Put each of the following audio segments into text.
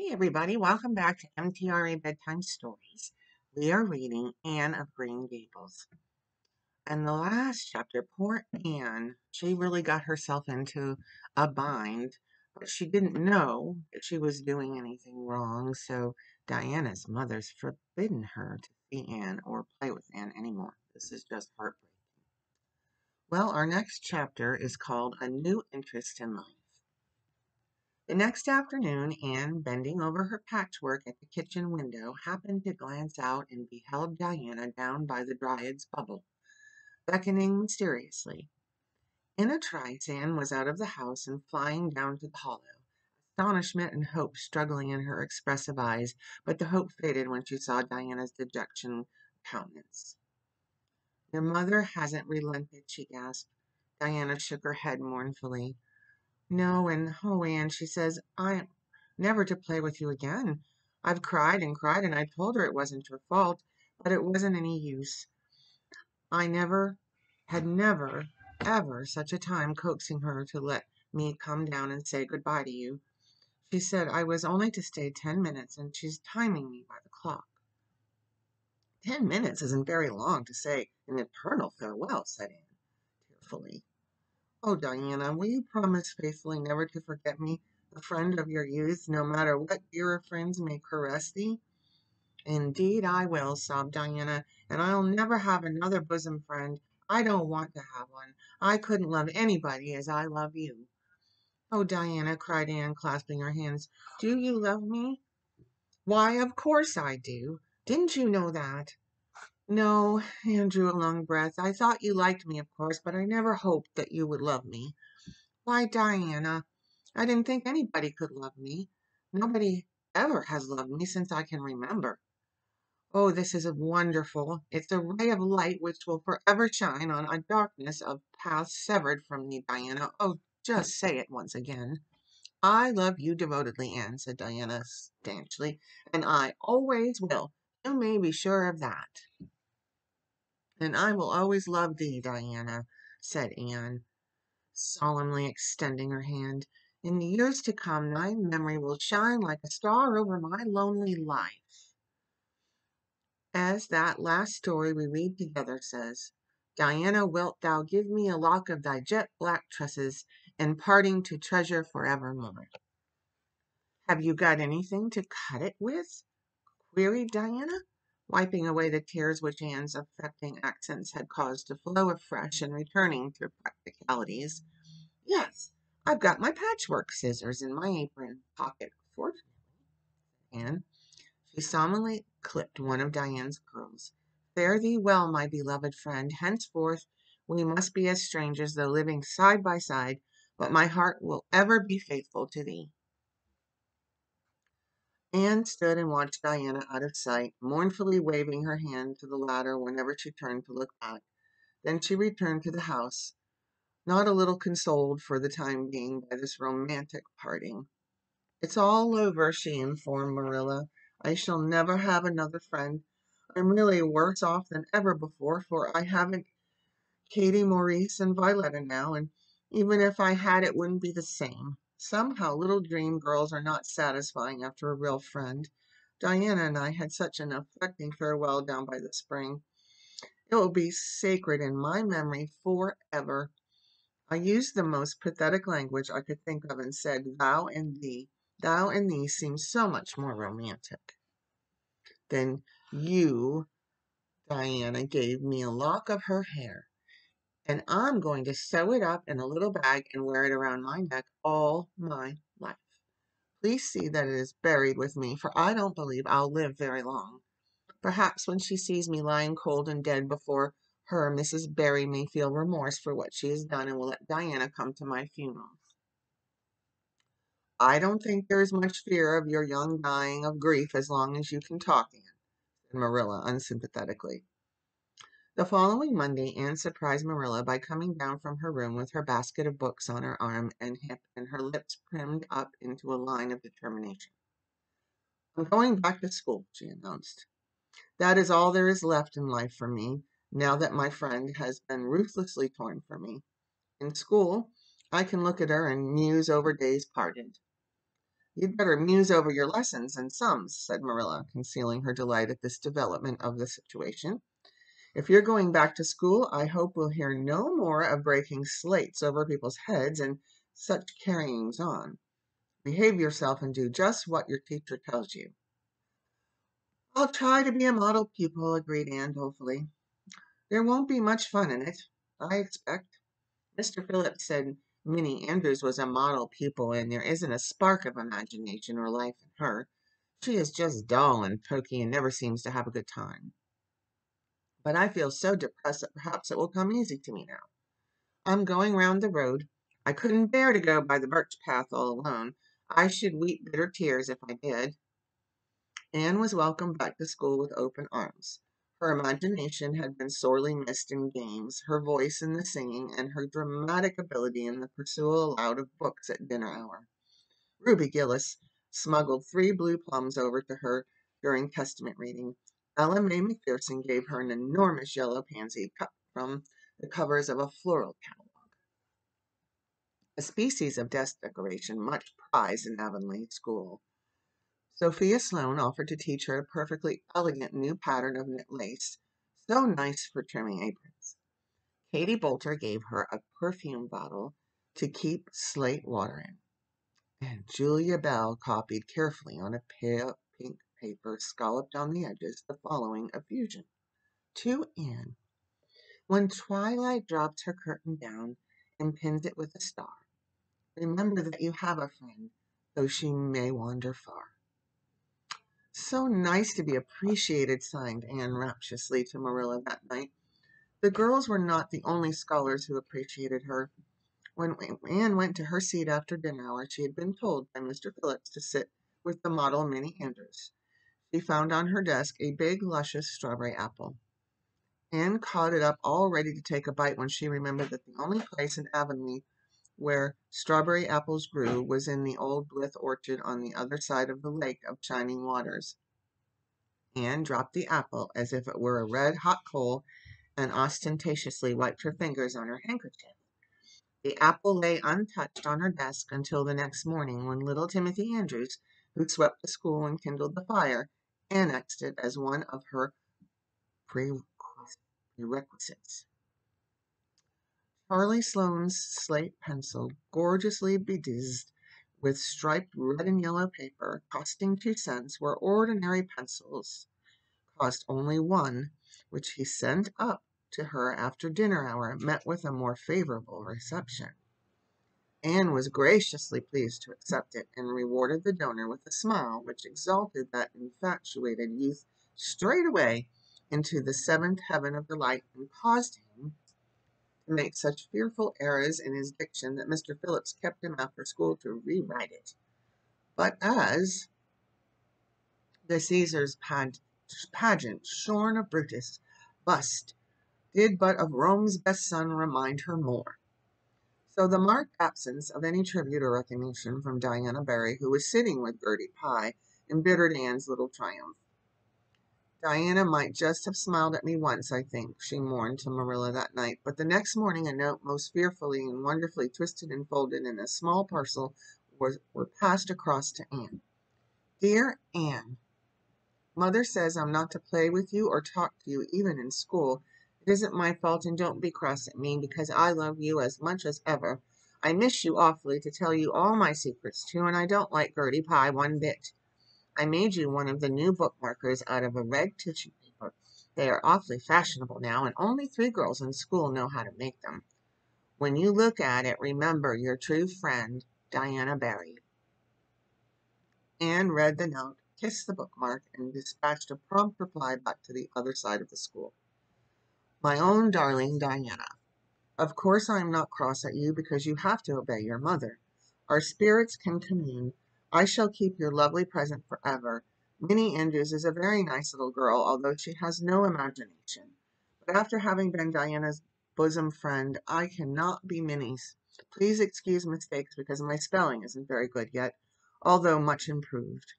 Hey everybody, welcome back to MTRA Bedtime Stories. We are reading Anne of Green Gables. And the last chapter, poor Anne, she really got herself into a bind, but she didn't know that she was doing anything wrong, so Diana's mother's forbidden her to see Anne or play with Anne anymore. This is just heartbreaking. Well, our next chapter is called A New Interest in Life. The next afternoon, Anne, bending over her patchwork at the kitchen window, happened to glance out and beheld Diana down by the Dryad's bubble, beckoning mysteriously. In a trice, Anne was out of the house and flying down to the hollow, astonishment and hope struggling in her expressive eyes, but the hope faded when she saw Diana's dejection countenance. Your mother hasn't relented, she gasped. Diana shook her head mournfully. No, and oh, Anne, she says, I'm never to play with you again. I've cried and cried, and I told her it wasn't your fault, but it wasn't any use. I never, ever such a time coaxing her to let me come down and say goodbye to you. She said I was only to stay 10 minutes, and she's timing me by the clock. 10 minutes isn't very long to say an eternal farewell, said Anne, tearfully. Oh, Diana, will you promise faithfully never to forget me, the friend of your youth, no matter what dearer friends may caress thee? Indeed I will, sobbed Diana, and I'll never have another bosom friend. I don't want to have one. I couldn't love anybody as I love you. Oh, Diana, cried Anne, clasping her hands, do you love me? Why, of course I do. Didn't you know that? No, Anne drew a long breath. I thought you liked me, of course, but I never hoped that you would love me. Why, Diana, I didn't think anybody could love me. Nobody ever has loved me since I can remember. Oh, this is wonderful. It's a ray of light which will forever shine on a darkness of paths severed from me, Diana. Oh, just say it once again. I love you devotedly, Anne, said Diana stanchly, and I always will. You may be sure of that. And I will always love thee, Diana, said Anne, solemnly extending her hand. In the years to come, thy memory will shine like a star over my lonely life. As that last story we read together says, Diana, wilt thou give me a lock of thy jet black tresses, and parting to treasure forevermore? Have you got anything to cut it with? Queried Diana, wiping away the tears which Anne's affecting accents had caused to flow afresh and returning to practicalities. Yes, I've got my patchwork scissors in my apron pocket, fortunately, Anne. She solemnly clipped one of Diana's curls. Fare thee well, my beloved friend. Henceforth we must be as strangers, though living side by side, but my heart will ever be faithful to thee. Anne stood and watched Diana out of sight, mournfully waving her hand to the latter whenever she turned to look back. Then she returned to the house, not a little consoled for the time being by this romantic parting. It's all over, she informed Marilla. I shall never have another friend. I'm really worse off than ever before, for I haven't Katie, Maurice, and Violetta now, and even if I had it wouldn't be the same. Somehow little dream girls are not satisfying after a real friend. Diana and I had such an affecting farewell down by the spring. It will be sacred in my memory forever. I used the most pathetic language I could think of and said, thou and thee. Thou and thee seems so much more romantic. Then you, Diana, gave me a lock of her hair, and I'm going to sew it up in a little bag and wear it around my neck all my life. Please see that it is buried with me, for I don't believe I'll live very long. Perhaps when she sees me lying cold and dead before her, Mrs. Barry may feel remorse for what she has done and will let Diana come to my funeral. I don't think there is much fear of your young dying of grief as long as you can talk, Anne, said Marilla unsympathetically. The following Monday Anne surprised Marilla by coming down from her room with her basket of books on her arm and hip and her lips primmed up into a line of determination. I'm going back to school, she announced. That is all there is left in life for me, now that my friend has been ruthlessly torn from me. In school, I can look at her and muse over days parted. You'd better muse over your lessons and sums, said Marilla, concealing her delight at this development of the situation. If you're going back to school, I hope we'll hear no more of breaking slates over people's heads and such carryings on. Behave yourself and do just what your teacher tells you. I'll try to be a model pupil, agreed Anne dolefully. There won't be much fun in it, I expect. Mr. Phillips said Minnie Andrews was a model pupil, and there isn't a spark of imagination or life in her. She is just dull and poky and never seems to have a good time. But I feel so depressed that perhaps it will come easy to me now. I'm going round the road. I couldn't bear to go by the birch path all alone. I should weep bitter tears if I did. Anne was welcomed back to school with open arms. Her imagination had been sorely missed in games, her voice in the singing, and her dramatic ability in the pursuit aloud of books at dinner hour. Ruby Gillis smuggled 3 blue plums over to her during Testament reading. Ella May McPherson gave her an enormous yellow pansy cut from the covers of a floral catalog, a species of desk decoration much prized in Avonlea School. Sophia Sloane offered to teach her a perfectly elegant new pattern of knit lace, so nice for trimming aprons. Katie Bolter gave her a perfume bottle to keep slate water in, and Julia Bell copied carefully on a pale pink paper scalloped on the edges the following effusion. To Anne, when twilight drops her curtain down and pins it with a star, remember that you have a friend, though she may wander far. So nice to be appreciated, signed Anne rapturously to Marilla that night. The girls were not the only scholars who appreciated her. When Anne went to her seat after dinner hour, she had been told by Mr. Phillips to sit with the model Minnie Andrews. She found on her desk a big, luscious strawberry apple. Anne caught it up all ready to take a bite when she remembered that the only place in Avonlea where strawberry apples grew was in the old Blythe orchard on the other side of the lake of shining waters. Anne dropped the apple as if it were a red-hot coal and ostentatiously wiped her fingers on her handkerchief. The apple lay untouched on her desk until the next morning, when little Timothy Andrews, who swept the school and kindled the fire, annexed it as one of her prerequisites. Charlie Sloane's slate pencil, gorgeously bedizened with striped red and yellow paper, costing 2 cents, where ordinary pencils cost only 1, which he sent up to her after dinner hour, met with a more favorable reception. Anne was graciously pleased to accept it, and rewarded the donor with a smile which exalted that infatuated youth straightway into the 7th heaven of delight, and caused him to make such fearful errors in his diction that Mr. Phillips kept him after school to rewrite it. But as the Caesar's pageant, shorn of Brutus' bust, did but of Rome's best son remind her more. So the marked absence of any tribute or recognition from Diana Barry, who was sitting with Gertie Pye, embittered Anne's little triumph. Diana might just have smiled at me once, I think, she mourned to Marilla that night, but the next morning a note most fearfully and wonderfully twisted and folded in a small parcel were passed across to Anne. Dear Anne, Mother says I'm not to play with you or talk to you even in school. It isn't my fault, and don't be cross at me, because I love you as much as ever. I miss you awfully to tell you all my secrets too, and I don't like Gertie Pye one bit. I made you one of the new bookmarkers out of a red tissue paper. They are awfully fashionable now, and only 3 girls in school know how to make them. When you look at it, remember your true friend, Diana Barry. Anne read the note, kissed the bookmark, and dispatched a prompt reply back to the other side of the school. My own darling Diana, of course I am not cross at you because you have to obey your mother. Our spirits can commune. I shall keep your lovely present forever. Minnie Andrews is a very nice little girl, although she has no imagination. But after having been Diana's bosom friend, I cannot be Minnie's. Please excuse mistakes because my spelling isn't very good yet, although much improved.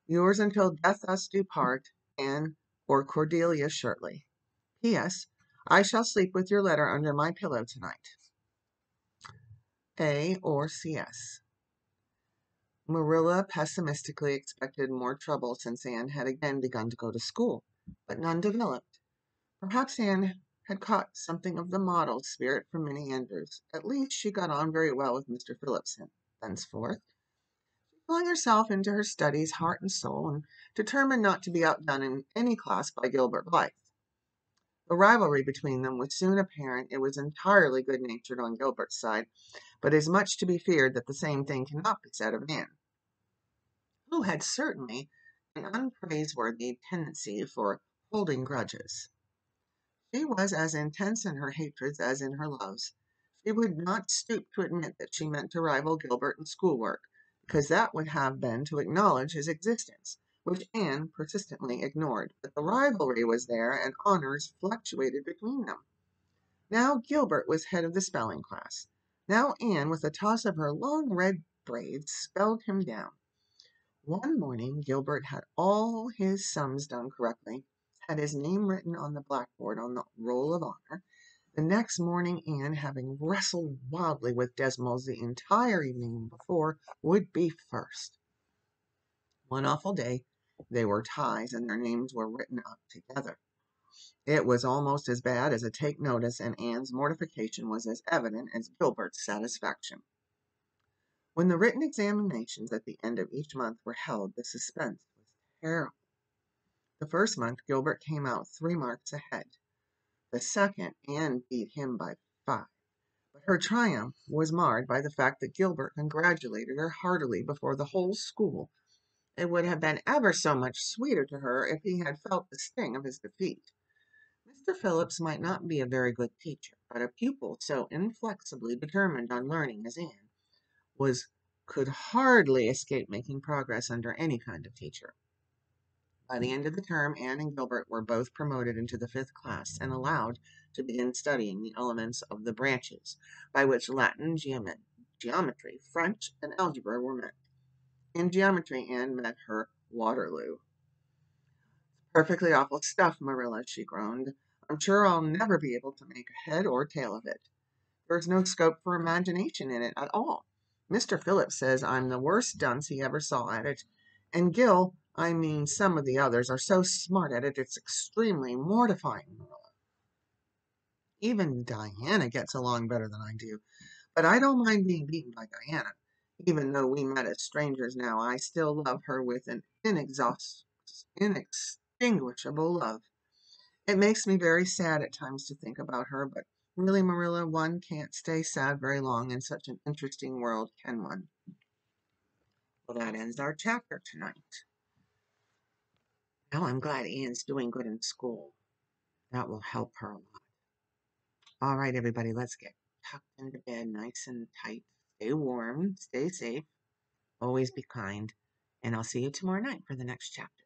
Yours until death us do part, Anne or Cordelia Shirley. P.S. I shall sleep with your letter under my pillow tonight. A or C.S. Marilla pessimistically expected more trouble since Anne had again begun to go to school, but none developed. Perhaps Anne had caught something of the model spirit from Minnie Andrews. At least she got on very well with Mr. Phillips thenceforth, flung herself into her studies heart and soul, and determined not to be outdone in any class by Gilbert Blythe. The rivalry between them was soon apparent. It was entirely good-natured on Gilbert's side, but is much to be feared that the same thing cannot be said of Anne, who had certainly an unpraiseworthy tendency for holding grudges. She was as intense in her hatreds as in her loves. She would not stoop to admit that she meant to rival Gilbert in schoolwork, because that would have been to acknowledge his existence, which Anne persistently ignored. But the rivalry was there, and honors fluctuated between them. Now Gilbert was head of the spelling class. Now Anne, with a toss of her long red braids, spelled him down. One morning Gilbert had all his sums done correctly, had his name written on the blackboard on the roll of honor. The next morning Anne, having wrestled wildly with decimals the entire evening before, would be first. One awful day they were ties, and their names were written up together. It was almost as bad as a take notice, and Anne's mortification was as evident as Gilbert's satisfaction. When the written examinations at the end of each month were held, the suspense was terrible. The first month Gilbert came out 3 marks ahead. The second, Anne beat him by 5. But her triumph was marred by the fact that Gilbert congratulated her heartily before the whole school. It would have been ever so much sweeter to her if he had felt the sting of his defeat. Mr. Phillips might not be a very good teacher, but a pupil so inflexibly determined on learning as Anne was could hardly escape making progress under any kind of teacher. By the end of the term, Anne and Gilbert were both promoted into the 5th class and allowed to begin studying the elements of the branches by which Latin, geometry, French, and algebra were met. In geometry, Anne met her Waterloo. Perfectly awful stuff, Marilla, she groaned. I'm sure I'll never be able to make a head or tail of it. There's no scope for imagination in it at all. Mr. Phillips says I'm the worst dunce he ever saw at it, and I mean some of the others, are so smart at it it's extremely mortifying, Marilla. Even Diana gets along better than I do, but I don't mind being beaten by Diana. Even though we met as strangers now, I still love her with an inextinguishable love. It makes me very sad at times to think about her, but really, Marilla, one can't stay sad very long in such an interesting world, can one? Well, that ends our chapter tonight. Now I'm glad Anne's doing good in school. That will help her a lot. All right, everybody, let's get tucked into bed nice and tight. Stay warm, stay safe, always be kind, and I'll see you tomorrow night for the next chapter.